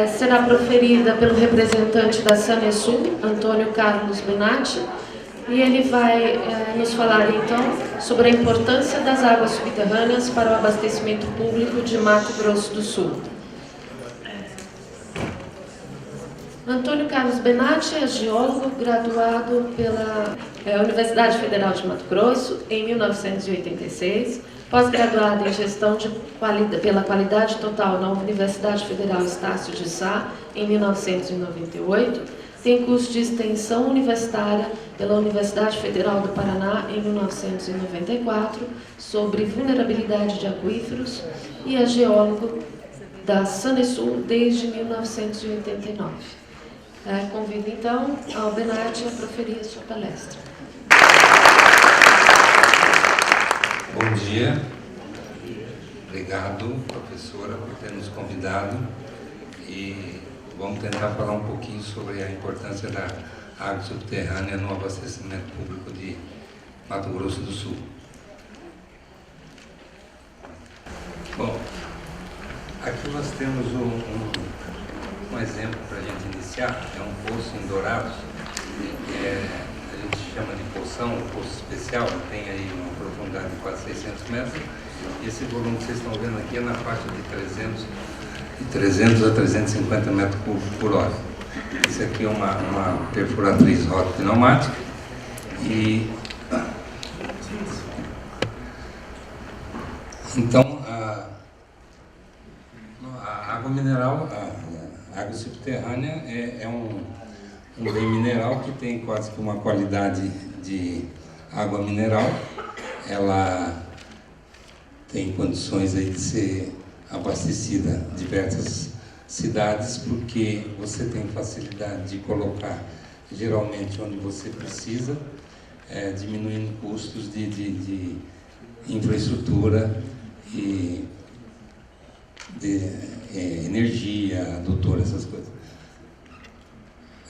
Será proferida pelo representante da Sanesul, Antônio Carlos Benatti, e ele vai nos falar então sobre a importância das águas subterrâneas para o abastecimento público de Mato Grosso do Sul. Antônio Carlos Benatti é geólogo graduado pela Universidade Federal de Mato Grosso em 1986, pós-graduado em Gestão pela Qualidade Total na Universidade Federal Estácio de Sá em 1998, tem curso de extensão universitária pela Universidade Federal do Paraná em 1994 sobre vulnerabilidade de aquíferos e é geólogo da Sanesul desde 1989. Convido então ao Benatti a proferir a sua palestra. Bom dia, obrigado, professora, por ter nos convidado e vamos tentar falar um pouquinho sobre a importância da água subterrânea no abastecimento público de Mato Grosso do Sul. Bom, aqui nós temos um exemplo para a gente iniciar, é um poço em Dourados, a gente chama de poção, um poço especial, tem aí uma profundidade de quase 600 metros, e esse volume que vocês estão vendo aqui é na faixa de 300 a 350 metros cúbicos por hora. Isso aqui é uma perfuratriz rotopneumática, e então a água mineral, a água subterrânea é um bem mineral que tem quase que uma qualidade de água mineral. Ela tem condições aí de ser abastecida em diversas cidades, porque você tem facilidade de colocar geralmente onde você precisa, diminuindo custos de infraestrutura e de energia, adutora, essas coisas.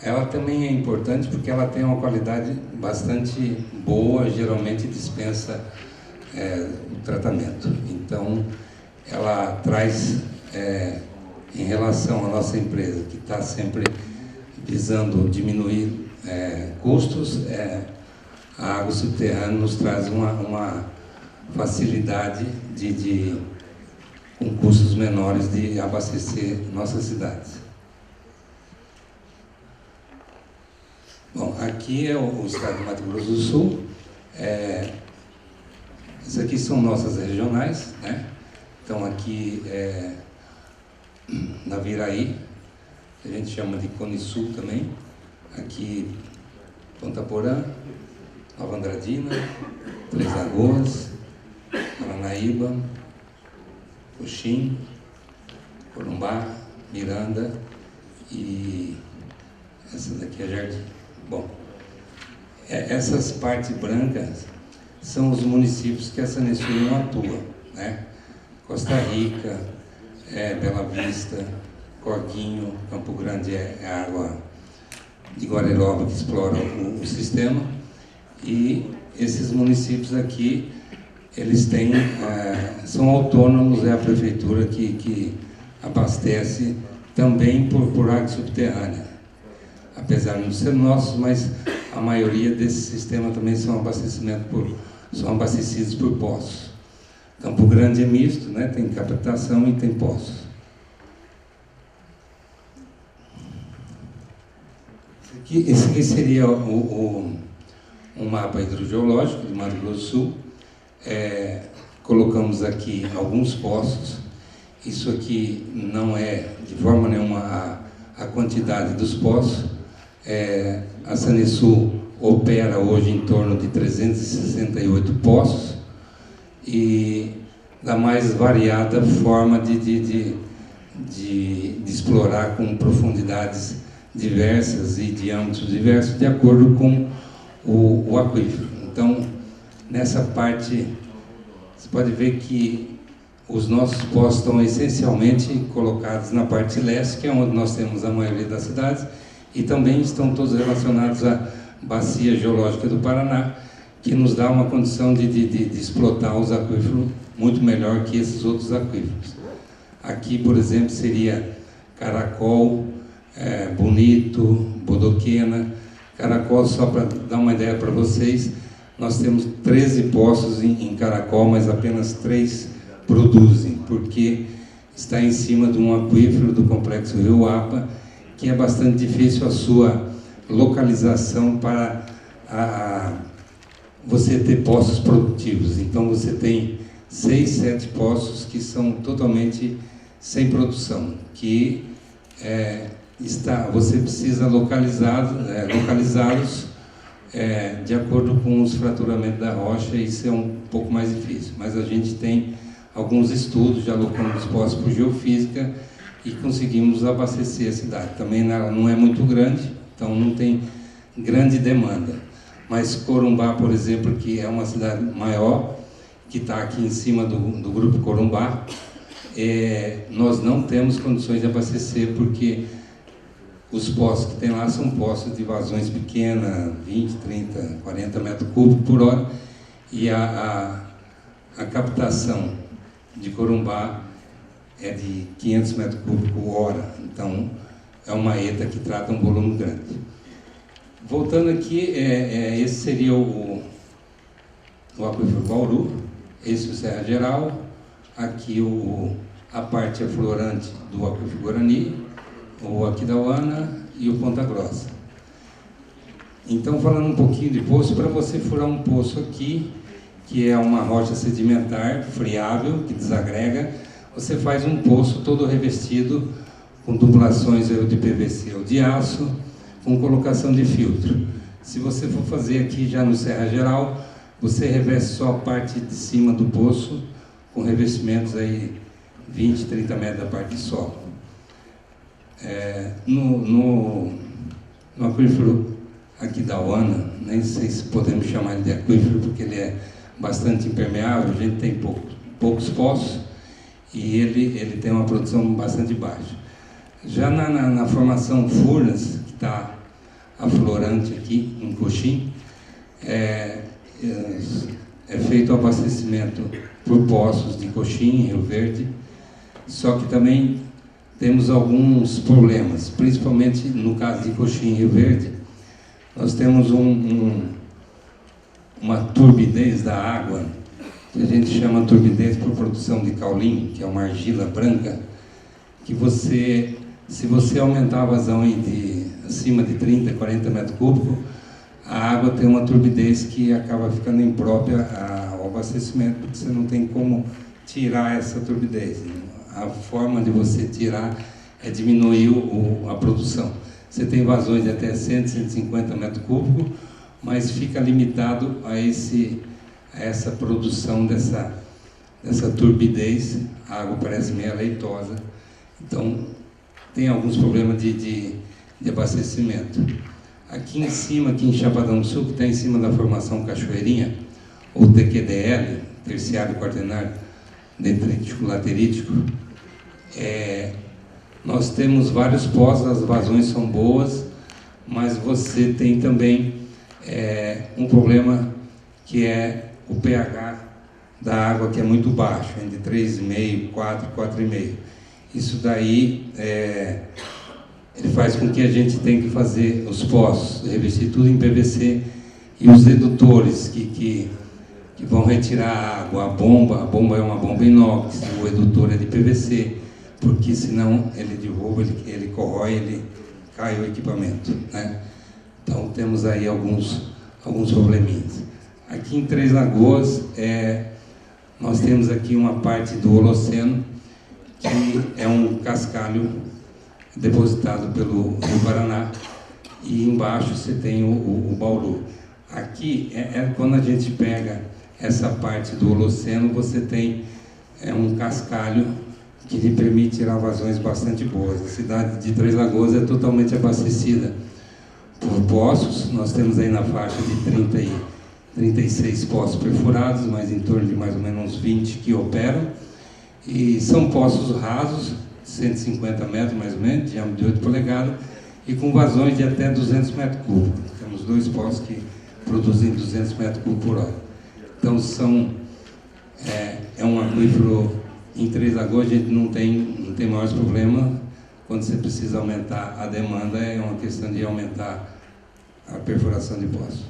Ela também é importante porque ela tem uma qualidade bastante boa, geralmente dispensa o tratamento. Então, ela traz, em relação à nossa empresa, que está sempre visando diminuir custos, a água subterrânea nos traz uma facilidade com custos menores de abastecer nossas cidades. Bom, aqui é o estado de Mato Grosso do Sul. Isso aqui são nossas regionais, né? Então aqui na Viraí, a gente chama de Cone Sul também. Aqui Ponta Porã, Nova Andradina, Três Lagoas, Paranaíba, Coxim, Corumbá, Miranda e essa daqui é Jardim. Bom, essas partes brancas são os municípios que a Sanesul não atua, né? Costa Rica, Bela Vista, Corguinho, Campo Grande é a água de Guariroba que explora o sistema, e esses municípios aqui, eles têm, são autônomos, é a prefeitura que abastece também por água subterrânea. Apesar de não ser nossos, mas a maioria desse sistema também são abastecidos por poços. Campo Grande é misto, né? Tem captação e tem poços. Esse aqui seria um mapa hidrogeológico de Mato Grosso do Sul. Colocamos aqui alguns poços. Isso aqui não é de forma nenhuma a quantidade dos poços. A Sanesul opera hoje em torno de 368 poços e da mais variada forma de explorar com profundidades diversas e diâmetros diversos de acordo com o aquífero. Então, nessa parte, você pode ver que os nossos poços estão essencialmente colocados na parte leste, que é onde nós temos a maioria das cidades, e também estão todos relacionados à bacia geológica do Paraná, que nos dá uma condição de explotar os aquíferos muito melhor que esses outros aquíferos. Aqui, por exemplo, seria Caracol, Bonito, Bodoquena. Caracol, só para dar uma ideia para vocês, nós temos 13 poços em Caracol, mas apenas 3 produzem, porque está em cima de um aquífero do Complexo Rio Apa, que é bastante difícil a sua localização para você ter poços produtivos. Então você tem 6, 7 poços que são totalmente sem produção, que você precisa localizá-los de acordo com os fraturamentos da rocha, e isso é um pouco mais difícil. Mas a gente tem alguns estudos, já alocamos poços por geofísica e conseguimos abastecer a cidade. Também não é muito grande, então não tem grande demanda. Mas Corumbá, por exemplo, que é uma cidade maior, que está aqui em cima do Grupo Corumbá, nós não temos condições de abastecer, porque os poços que tem lá são poços de vazões pequenas, 20, 30, 40 metros cúbicos por hora, e a captação de Corumbá é de 500 metros cúbicos por hora. Então, é uma ETA que trata um volume grande. Voltando aqui, esse seria o aquífero Bauru, esse é o Serra Geral, aqui a parte aflorante do aquífero Guarani, o Aquidauana e o Ponta Grossa. Então, falando um pouquinho de poço, para você furar um poço aqui, que é uma rocha sedimentar, friável, que desagrega, você faz um poço todo revestido com tubulações de PVC ou de aço, com colocação de filtro. Se você for fazer aqui já no Serra Geral, você reveste só a parte de cima do poço, com revestimentos aí 20, 30 metros da parte de solo. No aquífero Aquidauana, nem sei se podemos chamar ele de aquífero, porque ele é bastante impermeável, a gente tem poucos poços, e ele tem uma produção bastante baixa. Já na formação Furnas, que está aflorante aqui em Coxim, é feito o abastecimento por poços de Coxim, Rio Verde, só que também temos alguns problemas, principalmente no caso de Coxim e Rio Verde. Nós temos uma turbidez da água, que a gente chama turbidez por produção de caulim, que é uma argila branca, que se você aumentar a vazão acima de 30, 40 metros cúbicos, a água tem uma turbidez que acaba ficando imprópria ao abastecimento, porque você não tem como tirar essa turbidez. A forma de você tirar é diminuir a produção. Você tem vazões de até 100, 150 metros cúbicos, mas fica limitado a essa produção dessa turbidez. A água parece meio leitosa. Então, tem alguns problemas de abastecimento. Aqui em cima, aqui em Chapadão do Sul, que está em cima da formação Cachoeirinha, ou TQDL, terciário quaternário detrítico laterítico, nós temos vários poços, as vazões são boas, mas você tem também um problema que é o pH da água, que é muito baixo, entre 3,5, 4, 4,5. Isso daí ele faz com que a gente tenha que fazer os poços, revestir tudo em PVC, e os redutores que vão retirar a água, a bomba é uma bomba inox, o redutor é de PVC, porque senão ele derruba, ele corrói, ele cai o equipamento, né? Então temos aí alguns probleminhas. Aqui em Três Lagoas, nós temos aqui uma parte do Holoceno, que é um cascalho depositado pelo Rio Paraná, e embaixo você tem o Bauru. Aqui, quando a gente pega essa parte do Holoceno, você tem um cascalho que lhe permite tirar vazões bastante boas. A cidade de Três Lagoas é totalmente abastecida por poços. Nós temos aí na faixa de 30 e 36 poços perfurados, mas em torno de mais ou menos uns 20 que operam. E são poços rasos, 150 metros mais ou menos, diâmetro de 8 polegadas, e com vazões de até 200 metros cúbicos. Temos 2 poços que produzem 200 metros cúbicos por hora. Então é um aquífero. Em Três Lagoas a gente não tem maiores problemas quando você precisa aumentar a demanda, é uma questão de aumentar a perfuração de poços.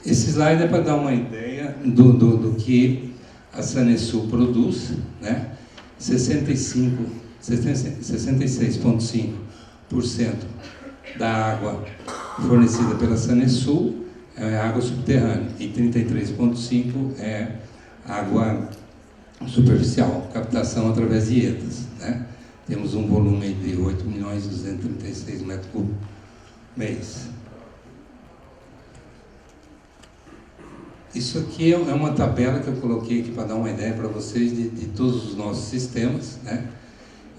Esse slide é para dar uma ideia do que a Sanesul produz, né? 66,5% da água fornecida pela Sanesul é água subterrânea e 33,5% é água superficial, captação através de ETAs, né? Temos um volume de 8.236 metros cúbicos mês. Isso aqui é uma tabela que eu coloquei aqui para dar uma ideia para vocês de todos os nossos sistemas, né?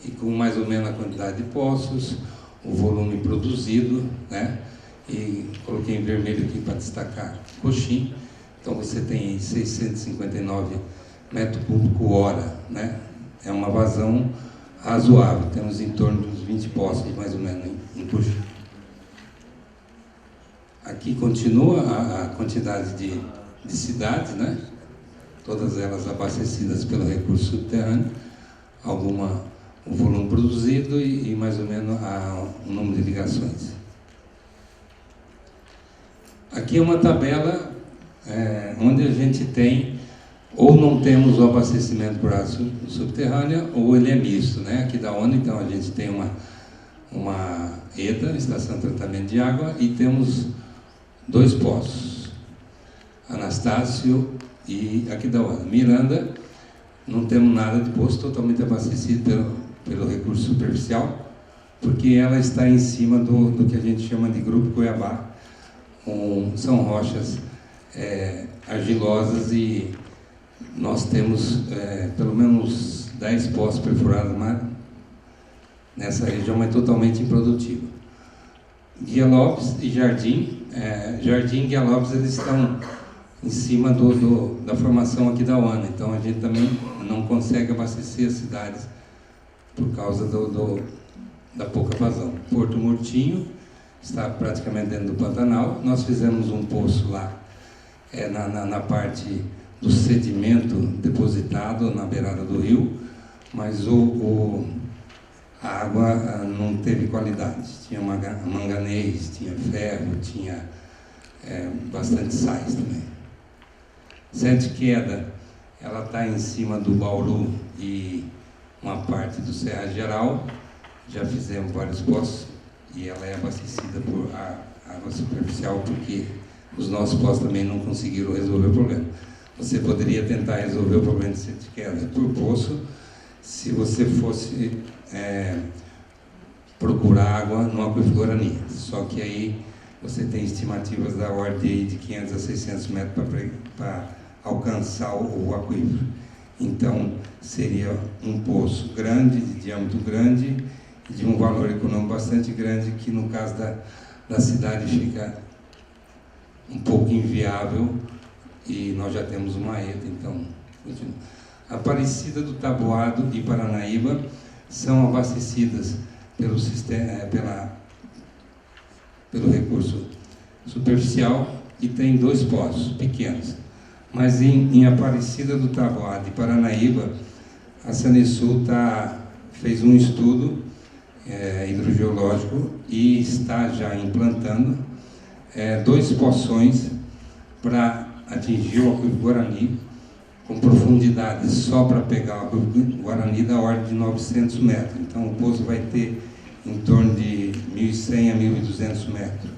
E com mais ou menos a quantidade de poços, o volume produzido, né? E coloquei em vermelho aqui para destacar Coxim. Então você tem aí 659 metros cúbicos hora, né? É uma vazão razoável, temos em torno dos 20 poços mais ou menos em Coxim. Aqui continua a quantidade de cidades, né? Todas elas abastecidas pelo recurso subterrâneo, o volume produzido e mais ou menos o número de ligações. Aqui é uma tabela onde a gente tem, ou não temos o abastecimento por água subterrânea, ou ele é misto, né? Aqui da ONU, então, a gente tem uma ETA, Estação de Tratamento de Água, e temos 2 poços, Anastácio e aqui da ONU. Miranda, não temos nada de poço, totalmente abastecido pelo recurso superficial, porque ela está em cima do que a gente chama de Grupo Cuiabá. São rochas argilosas e nós temos pelo menos 10 poços perfurados nessa região, mas totalmente improdutiva. Guia Lopes e Jardim e Guia Lopes, eles estão em cima da formação aqui da ONU, então a gente também não consegue abastecer as cidades por causa da pouca vazão. Porto Murtinho está praticamente dentro do Pantanal. Nós fizemos um poço lá na parte do sedimento depositado na beirada do rio, mas a água não teve qualidade. Tinha manganês, tinha ferro, tinha bastante sais também. Sete Queda, ela está em cima do Bauru e uma parte do Serra Geral. Já fizemos vários poços e ela é abastecida por água superficial, porque os nossos poços também não conseguiram resolver o problema. Você poderia tentar resolver o problema de Sete Queda por poço, se você fosse procurar água no aquífero Guarani. Só que aí você tem estimativas da ordem de 500 a 600 metros para alcançar o aquífero. Então, seria um poço grande, de diâmetro grande, e de um valor econômico bastante grande, que no caso da cidade fica um pouco inviável, e nós já temos uma ETA, então, continua. Aparecida do Taboado e Paranaíba são abastecidas pelo recurso superficial e tem 2 poços pequenos. Mas em Aparecida do Taboado e Paranaíba, a Sanesul fez um estudo hidrogeológico e está já implantando 2 poções para atingir o aquífero Guarani, com profundidade só para pegar o aquífero Guarani da ordem de 900 metros. Então o poço vai ter em torno de 1.100 a 1.200 metros.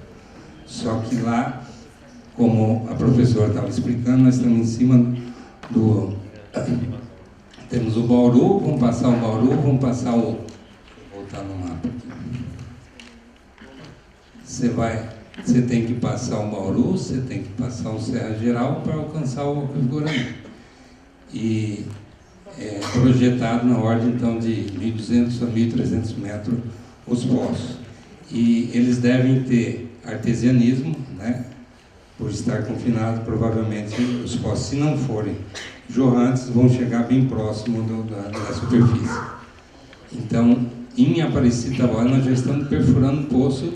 Só que lá, como a professora estava explicando, nós estamos em cima temos o Bauru, vamos passar o Bauru, vamos passar Vou voltar no mapa aqui. Você tem que passar o Bauru, você tem que passar o Serra Geral para alcançar o aquífero Guarani. E projetado na ordem, então, de 1.200 a 1.300 metros os poços. E eles devem ter artesianismo, né? Por estar confinado, provavelmente os poços, se não forem jorrantes, vão chegar bem próximo da superfície. Então, em Aparecida agora, nós já estamos perfurando um poço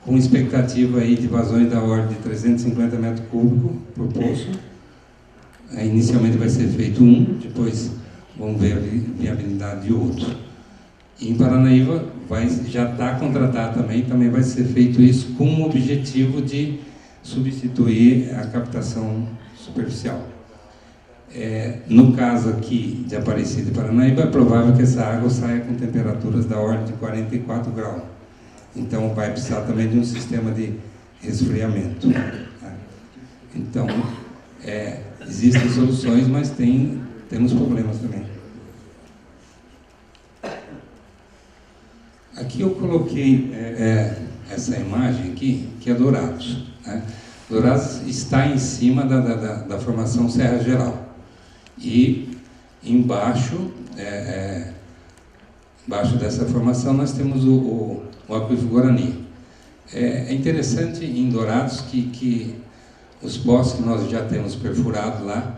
com expectativa aí de vazões da ordem de 350 metros cúbicos por poço. Inicialmente vai ser feito um, depois vamos ver a viabilidade de outro. Em Paranaíba já está contratado também vai ser feito isso com o objetivo de substituir a captação superficial. No caso aqui de Aparecida e Paranaíba, é provável que essa água saia com temperaturas da ordem de 44 graus. Então vai precisar também de um sistema de resfriamento. Tá? Então, existem soluções, mas temos problemas também. Aqui eu coloquei essa imagem aqui, que é Dourados. Né? Dourados está em cima da formação Serra Geral. E embaixo, embaixo dessa formação, nós temos o Aquífero Guarani. É interessante em Dourados que os poços que nós já temos perfurados lá,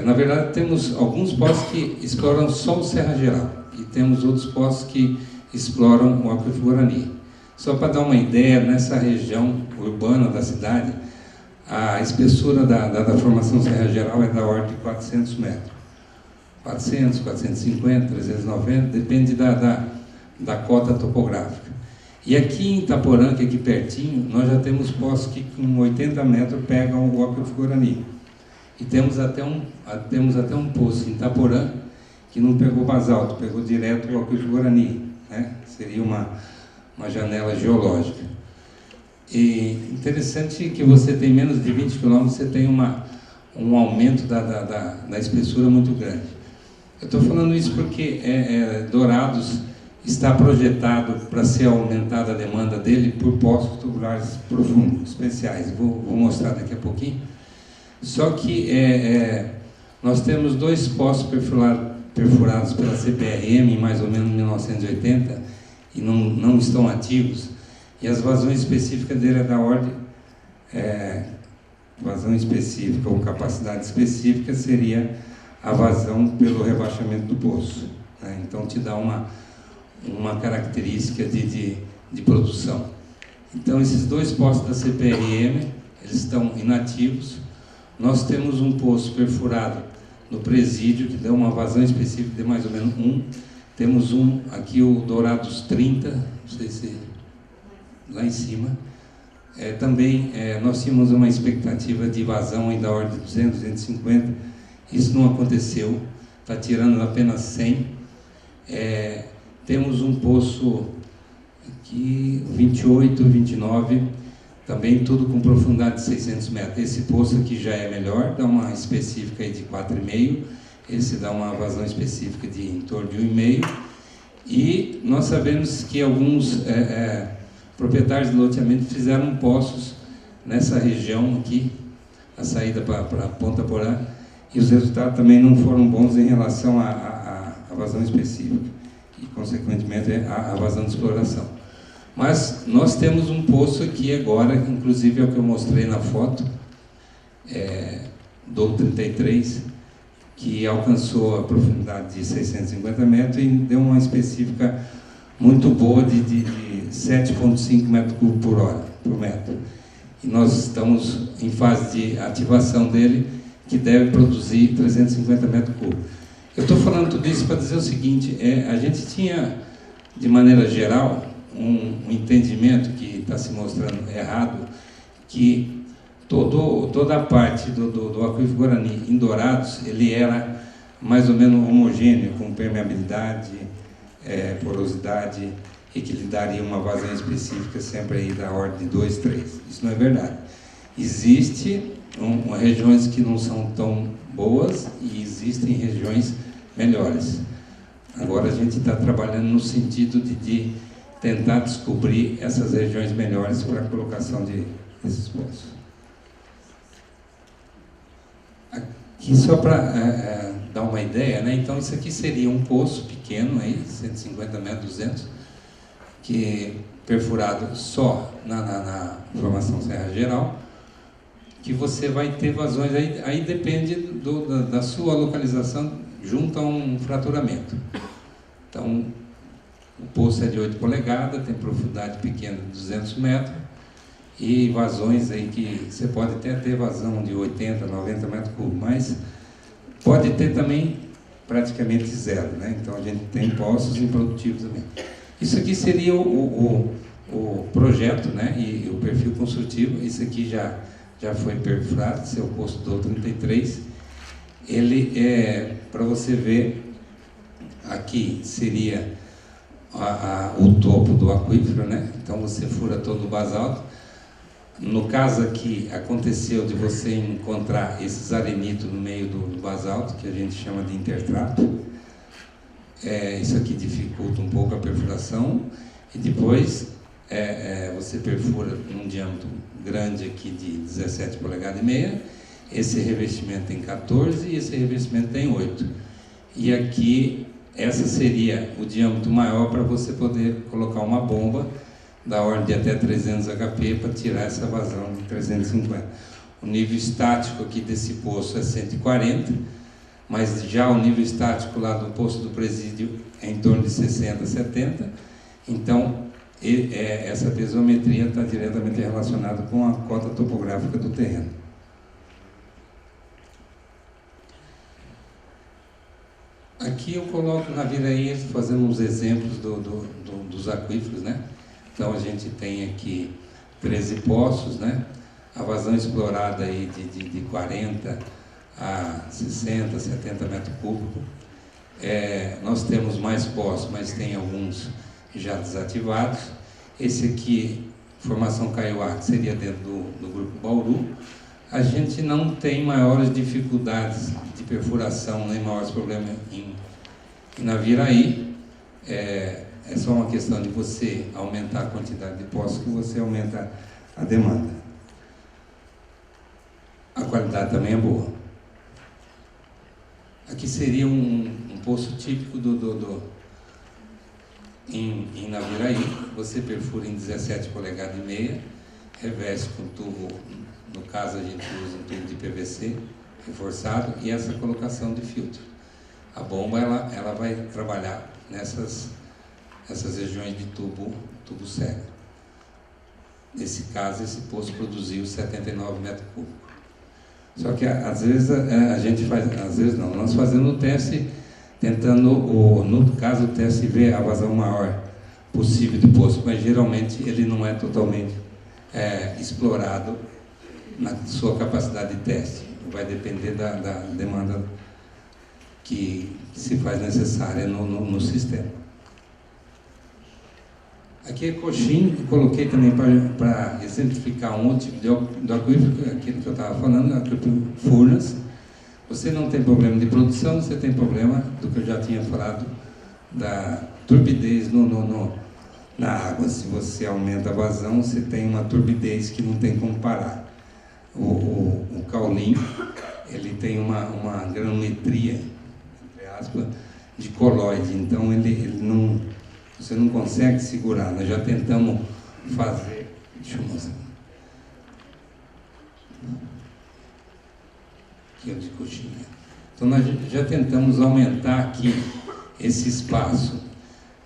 na verdade temos alguns poços que exploram só o Serra Geral e temos outros poços que exploram o Aquífero Guarani. Só para dar uma ideia, nessa região urbana da cidade, a espessura da formação Serra Geral é da ordem de 400 metros. 400, 450, 390, depende da cota topográfica. E aqui em Itaporã, que é aqui pertinho, nós já temos poços que com 80 metros pegam o Aquífero Guarani. E temos até um poço em Itaporã que não pegou basalto, pegou direto o Aquífero Guarani. Né? Seria uma janela geológica. E interessante que você tem menos de 20 km, você tem um aumento da espessura muito grande. Eu estou falando isso porque Dourados está projetado para ser aumentada a demanda dele por poços tubulares profundos, especiais. Vou mostrar daqui a pouquinho. Só que nós temos 2 poços perfurados pela CPRM em mais ou menos 1980 e não estão ativos. E as vazões específicas dele é da ordem, vazão específica ou capacidade específica seria a vazão pelo rebaixamento do poço. Né? Então te dá uma característica de produção. Então esses 2 poços da CPRM, eles estão inativos. Nós temos um poço perfurado no presídio, que dá uma vazão específica de mais ou menos 1. Temos aqui o Dourados 30, não sei se lá em cima. Também nós tínhamos uma expectativa de vazão aí da ordem de 200, 250. Isso não aconteceu, está tirando apenas 100. Temos um poço aqui, 28, 29, também tudo com profundidade de 600 metros. Esse poço aqui já é melhor, dá uma específica aí de 4,5. Esse dá uma vazão específica de em torno de 1,5. E nós sabemos que alguns proprietários de loteamento fizeram poços nessa região aqui, a saída para Ponta Porã, e os resultados também não foram bons em relação à vazão específica e, consequentemente, a vazão de exploração. Mas nós temos um poço aqui agora, inclusive é o que eu mostrei na foto, do 33, que alcançou a profundidade de 650 metros e deu uma específica muito boa de 7,5 metros cúbicos por metro. E nós estamos em fase de ativação dele, que deve produzir 350 metros cúbicos. Eu estou falando tudo isso para dizer o seguinte, a gente tinha, de maneira geral, um entendimento que está se mostrando errado, que toda a parte do Aquífero Guarani em Dourados, ele era mais ou menos homogêneo, com permeabilidade, porosidade, e que lhe daria uma vazão específica sempre aí da ordem de 2, 3. Isso não é verdade. Existem regiões que não são tão boas e existem regiões melhores. Agora a gente está trabalhando no sentido de tentar descobrir essas regiões melhores para a colocação desses poços. Aqui só para dar uma ideia, né? Então isso aqui seria um poço pequeno, aí, 150 metros, 200, que perfurado só na formação Serra Geral, que você vai ter vazões, aí depende da sua localização junto a um fraturamento. Então, o poço é de 8 polegadas, tem profundidade pequena de 200 metros, e vazões aí que você pode até ter vazão de 80, 90 metros cúbicos, mas pode ter também praticamente zero, né? Então a gente tem poços improdutivos também. Isso aqui seria o projeto, né? E o perfil construtivo. Isso aqui já foi perfurado, esse é o poço do 33. Ele é, para você ver, aqui seria o topo do aquífero, né? Então você fura todo o basalto. No caso aqui, aconteceu de você encontrar esses arenitos no meio do basalto, que a gente chama de intertrato. Isso aqui dificulta um pouco a perfuração. E depois você perfura num diâmetro grande aqui de 17 polegadas e meia. Esse revestimento tem 14 e esse revestimento tem 8. E aqui, essa seria o diâmetro maior para você poder colocar uma bomba da ordem de até 300 HP para tirar essa vazão de 350. O nível estático aqui desse poço é 140, mas já o nível estático lá do poço do presídio é em torno de 60, 70. Então, essa pesometria está diretamente relacionada com a cota topográfica do terreno. Aqui eu coloco na Viraí fazendo uns exemplos dos aquíferos, né? Então a gente tem aqui 13 poços, né? A vazão explorada aí de 40 a 60, 70 metros cúbicos. Nós temos mais poços, mas tem alguns já desativados. Esse aqui, formação Kaiowá, que seria dentro do grupo Bauru. A gente não tem maiores dificuldades de perfuração, nem maiores problemas em Naviraí. É só uma questão de você aumentar a quantidade de poços que você aumenta a demanda. A qualidade também é boa. Aqui seria um poço típico em Naviraí. Você perfura em 17 polegadas e meia, reveste com tubo, no caso a gente usa um tubo de PVC reforçado, e essa colocação de filtro. A bomba ela vai trabalhar nessas regiões de tubo cego. Nesse caso, esse poço produziu 79 metros cúbicos. Só que às vezes a gente faz, às vezes não, nós fazemos o teste tentando, no caso, o teste ver a vazão maior possível do poço, mas geralmente ele não é totalmente explorado na sua capacidade de teste. Vai depender da demanda que se faz necessária no sistema. Aqui é coxim, eu coloquei também para exemplificar um outro tipo de aquífero, aquilo que eu estava falando, aquífero Furnas. Você não tem problema de produção, você tem problema do que eu já tinha falado, da turbidez na água. Se você aumenta a vazão, você tem uma turbidez que não tem como parar. O caulim, ele tem uma granulometria, entre aspas, de colóide, então você não consegue segurar. Nós já tentamos fazer, deixa eu mostrar, aqui é de coxinha. Então nós já tentamos aumentar aqui esse espaço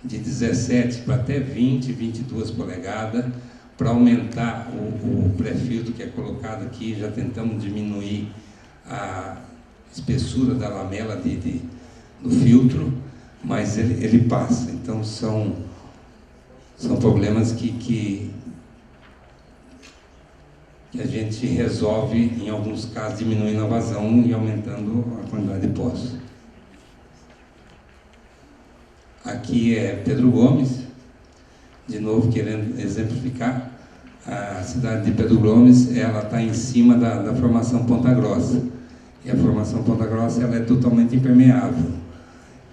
de 17 para até 20, 22 polegadas, para aumentar o pré-filtro que é colocado aqui. Já tentamos diminuir a espessura da lamela do filtro, mas ele passa. Então são problemas que a gente resolve, em alguns casos, diminuindo a vazão e aumentando a quantidade de poços. Aqui é Pedro Gomes, de novo querendo exemplificar. A cidade de Pedro Gomes, ela está em cima da formação Ponta Grossa, e a formação Ponta Grossa ela é totalmente impermeável,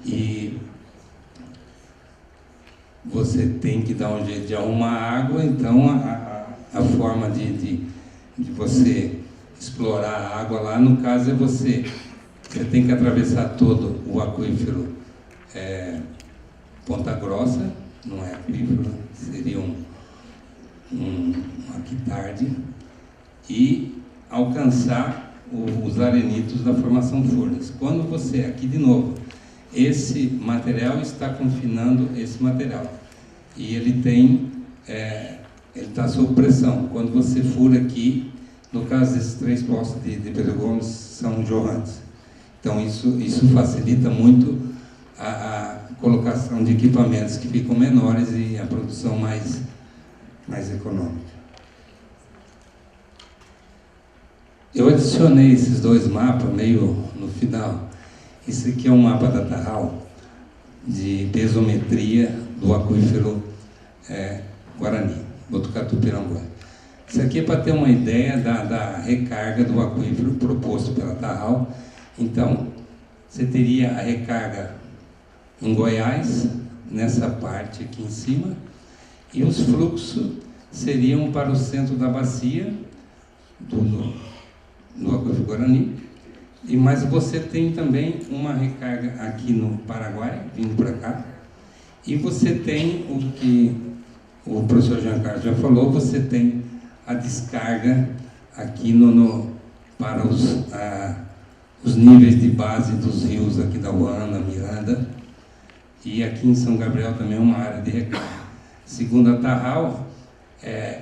e você tem que dar um jeito de arrumar a água. Então a forma de você explorar a água lá, no caso, é você tem que atravessar todo o aquífero Ponta Grossa, não é aquífero, seria aqui tarde, e alcançar os arenitos da formação Furnas. Quando você, aqui de novo, esse material está confinando esse material, e ele está sob pressão. Quando você fura aqui, no caso desses 3 poços de Pedro Gomes, são jorrantes. Então, isso facilita muito a colocação de equipamentos que ficam menores e a produção mais econômica. Eu adicionei esses dois mapas meio no final. Isso aqui é um mapa da Tarral, de pesometria do aquífero Guarani, Botucatu-Piranguá. Isso aqui é para ter uma ideia da recarga do aquífero proposto pela Tarral. Então, você teria a recarga em Goiás, nessa parte aqui em cima, e os fluxos seriam para o centro da bacia do aquífero Guarani. E mas você tem também uma recarga aqui no Paraguai, vindo para cá, e você tem o que o professor Giancarlo já falou, você tem a descarga aqui para os níveis de base dos rios aqui da Uana, Miranda, e aqui em São Gabriel também é uma área de recarga. Segundo a Tarral,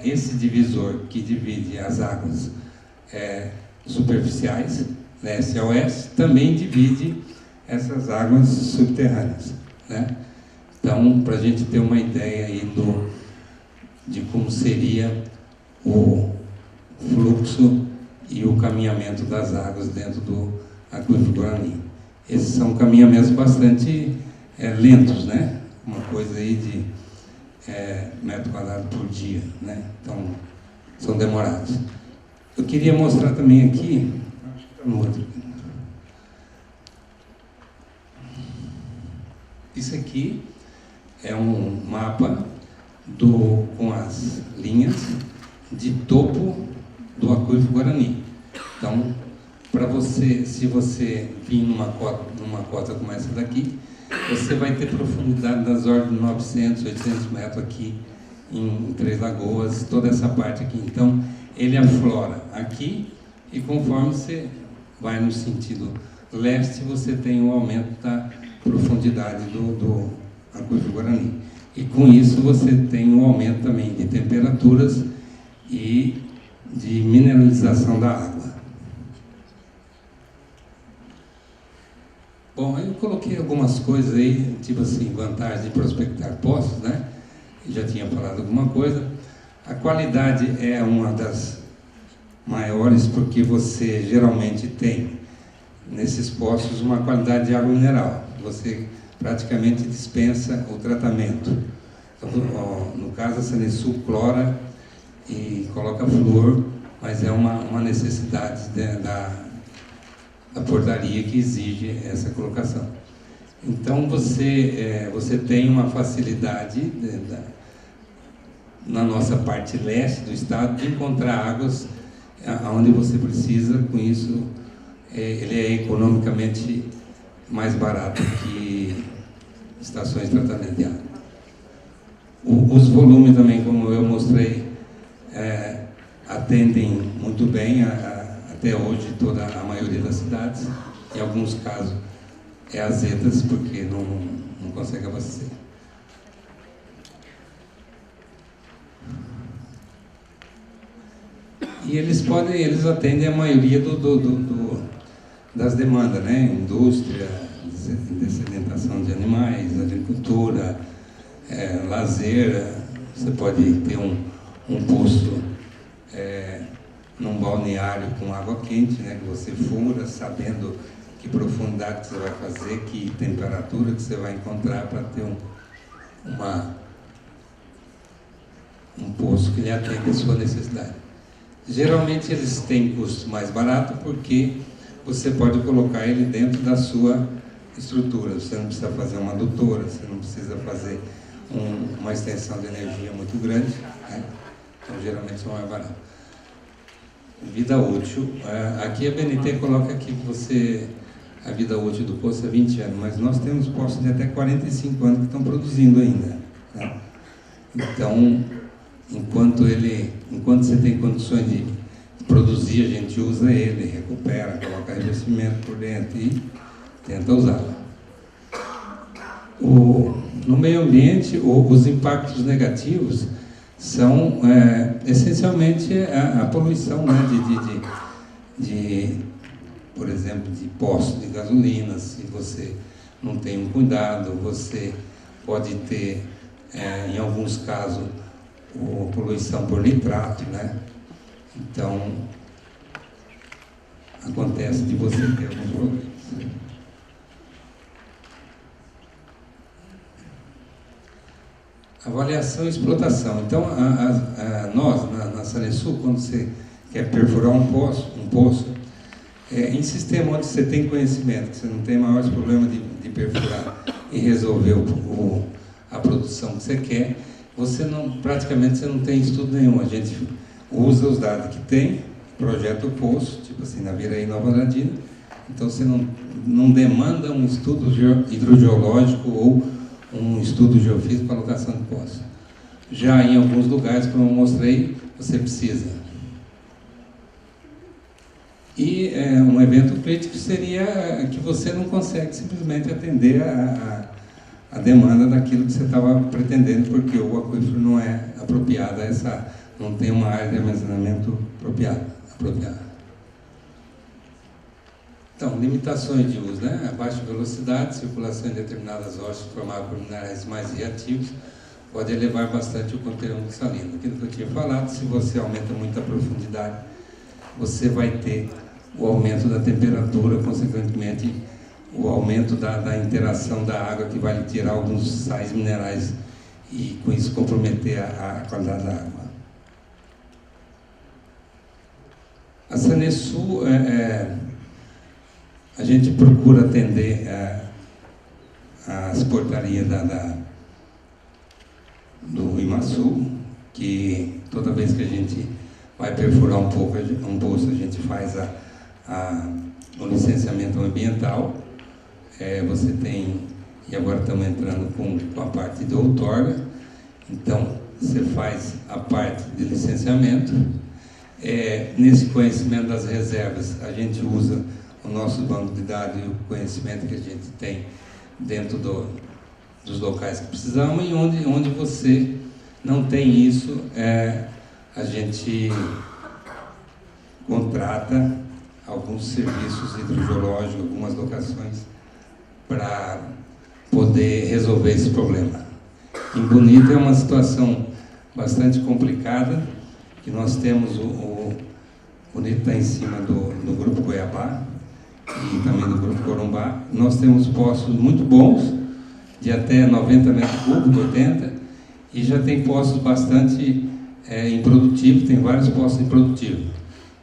esse divisor que divide as águas superficiais, leste a oeste, também divide essas águas subterrâneas, né? Então, para a gente ter uma ideia aí de como seria o fluxo e o caminhamento das águas dentro do aquífero Guarani. Esses são caminhamentos bastante lentos, né? Uma coisa aí de metro quadrado por dia, né? Então, são demorados. Eu queria mostrar também aqui, acho que está no outro. Isso aqui é um mapa com as linhas de topo do aquífero Guarani. Então, para você, se você vir numa cota como essa daqui, você vai ter profundidade das ordens de 900, 800 metros aqui em Três Lagoas, toda essa parte aqui. Então, ele aflora aqui e conforme você vai no sentido leste, você tem um aumento da profundidade do aquífero Guarani. E com isso você tem um aumento também de temperaturas e de mineralização da água. Bom, eu coloquei algumas coisas aí, tipo assim, vantagem de prospectar poços, né? Eu já tinha falado alguma coisa. A qualidade é uma das maiores porque você geralmente tem nesses poços uma qualidade de água mineral. Você praticamente dispensa o tratamento. Então, no caso, a Sanesul clora e coloca flúor, mas é uma necessidade da portaria que exige essa colocação. Então, você tem uma facilidade na nossa parte leste do estado de encontrar águas onde você precisa. Com isso, ele é economicamente mais barato que estações de tratamento de água. Os volumes também, como eu mostrei, atendem muito bem até hoje toda a maioria das cidades. Em alguns casos azedas porque não consegue abastecer. E eles atendem a maioria das demandas, né? Indústria, dessedentação de animais, agricultura, lazer. Você pode ter um poço num balneário com água quente, né? Que você fura, sabendo que profundidade que você vai fazer, que temperatura que você vai encontrar para ter um poço que lhe atende a sua necessidade. Geralmente eles têm custo mais barato porque você pode colocar ele dentro da sua estrutura. Você não precisa fazer uma adutora, você não precisa fazer uma extensão de energia muito grande, né? Então geralmente são mais baratos. Vida útil. Aqui a BNT coloca aqui que a vida útil do poço é 20 anos, mas nós temos poços de até 45 anos que estão produzindo ainda, né? Então, enquanto você tem condições de produzir, a gente usa ele, recupera, coloca revestimento por dentro e tenta usá-lo. No meio ambiente, os impactos negativos são essencialmente a poluição, né, por exemplo, de postos de gasolina. Se você não tem um cuidado, você pode ter, em alguns casos, poluição por nitrato, né? Então, acontece de você ter alguns problemas. Avaliação e explotação. Então, nós, na Sanesul, quando você quer perfurar um poço, em sistema onde você tem conhecimento, que você não tem maiores problemas de perfurar e resolver a produção que você quer, praticamente você não tem estudo nenhum. A gente usa os dados que tem, projeta o poço, tipo assim, na Viraí Nova Andradina. Então você não demanda um estudo hidrogeológico ou um estudo geofísico para alocação de poços. Já em alguns lugares, como eu mostrei, você precisa. E um evento crítico seria que você não consegue simplesmente atender a demanda daquilo que você estava pretendendo, porque o aquífero não é apropriado não tem uma área de armazenamento apropriada. Então, limitações de uso, né? A baixa velocidade, circulação em determinadas rochas formadas por minerais mais reativos pode elevar bastante o conteúdo salino. Aquilo que eu tinha falado, se você aumenta muito a profundidade, você vai ter o aumento da temperatura, consequentemente o aumento da interação da água, que vai tirar alguns sais minerais e com isso comprometer a qualidade da água. A Sanesul, a gente procura atender as portarias do Imaçu, que toda vez que a gente vai perfurar um poço, a gente faz o licenciamento ambiental. Você tem, e agora estamos entrando com a parte de outorga, então você faz a parte de licenciamento. Nesse conhecimento das reservas, a gente usa o nosso banco de dados e o conhecimento que a gente tem dentro dos locais que precisamos, e onde você não tem isso, a gente contrata alguns serviços hidrogeológicos, algumas locações, para poder resolver esse problema. Em Bonito é uma situação bastante complicada, que nós temos o Bonito está em cima do Grupo Goiabá e também do Grupo Corumbá. Nós temos poços muito bons, de até 90 metros cúbicos, 80, e já tem poços bastante improdutivos, tem vários poços improdutivos.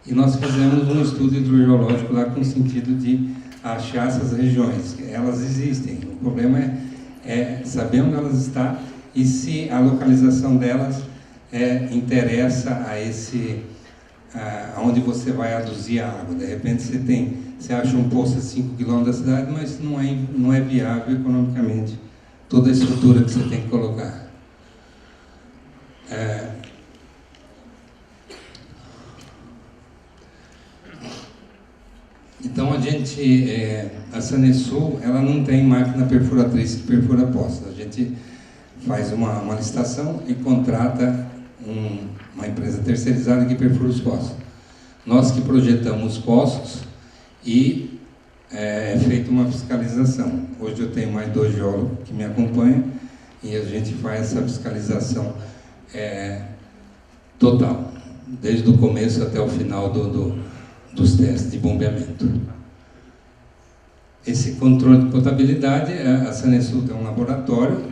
E nós fizemos um estudo hidrogeológico lá com o sentido de achar essas regiões. Elas existem, o problema é saber onde elas estão e se a localização delas interessa aonde você vai aduzir a água. De repente você acha um poço a 5 km da cidade, mas não é viável economicamente toda a estrutura que você tem que colocar. Então a Sanesul, ela não tem máquina perfuratriz que perfura poços. A gente faz uma licitação e contrata uma empresa terceirizada que perfura os poços. Nós que projetamos os poços e é feita uma fiscalização. Hoje eu tenho mais 2 geólogos que me acompanham e a gente faz essa fiscalização total, desde o começo até o final dos testes de bombeamento. Esse controle de potabilidade, a Sanesul tem um laboratório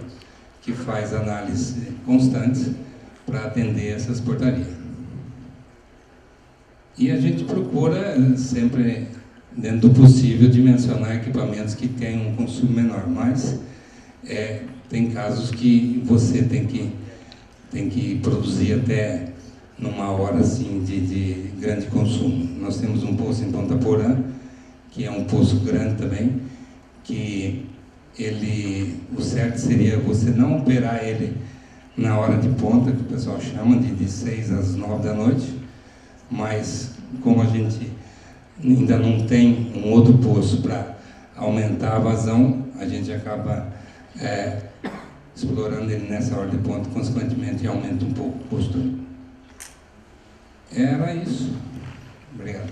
que faz análise constantes para atender essas portarias. E a gente procura sempre, dentro do possível, dimensionar equipamentos que tenham um consumo menor, mas tem casos que você tem que produzir até numa hora assim de grande consumo. Nós temos um poço em Ponta Porã, que é um poço grande também, que o certo seria você não operar ele na hora de ponta, que o pessoal chama de 6 às 9 da noite, mas como a gente ainda não tem um outro poço para aumentar a vazão, a gente acaba explorando ele nessa hora de ponta, consequentemente aumenta um pouco o custo. Era isso. Obrigado.